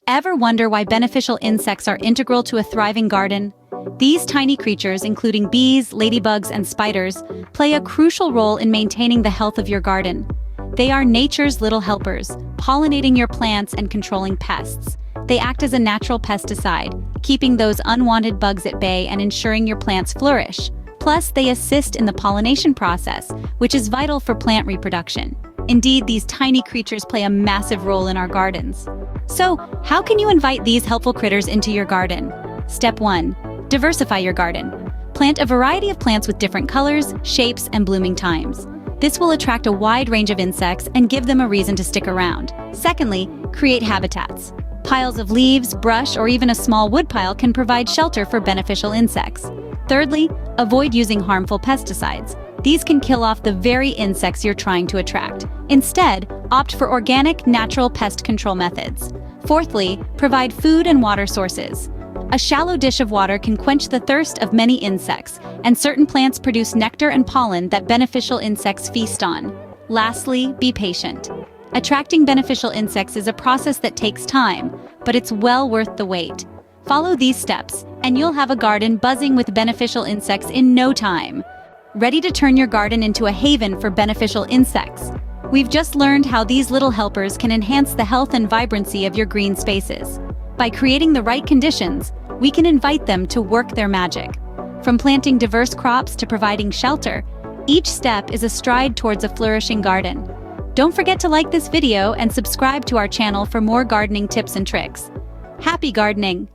Ever wonder why beneficial insects are integral to a thriving garden? These tiny creatures, including bees, ladybugs, and spiders, play a crucial role in maintaining the health of your garden. They are nature's little helpers, pollinating your plants and controlling pests. They act as a natural pesticide, keeping those unwanted bugs at bay and ensuring your plants flourish. Plus, they assist in the pollination process, which is vital for plant reproduction. Indeed, these tiny creatures play a massive role in our gardens. So, how can you invite these helpful critters into your garden? Step 1. Diversify your garden. Plant a variety of plants with different colors, shapes, and blooming times. This will attract a wide range of insects and give them a reason to stick around. Secondly, create habitats. Piles of leaves, brush, or even a small woodpile can provide shelter for beneficial insects. Thirdly, avoid using harmful pesticides. These can kill off the very insects you're trying to attract. Instead, opt for organic, natural pest control methods. Fourthly, provide food and water sources. A shallow dish of water can quench the thirst of many insects, and certain plants produce nectar and pollen that beneficial insects feast on. Lastly, be patient. Attracting beneficial insects is a process that takes time, but it's well worth the wait. Follow these steps, and you'll have a garden buzzing with beneficial insects in no time. Ready to turn your garden into a haven for beneficial insects? We've just learned how these little helpers can enhance the health and vibrancy of your green spaces. By creating the right conditions, we can invite them to work their magic. From planting diverse crops to providing shelter, each step is a stride towards a flourishing garden. Don't forget to like this video and subscribe to our channel for more gardening tips and tricks. Happy gardening!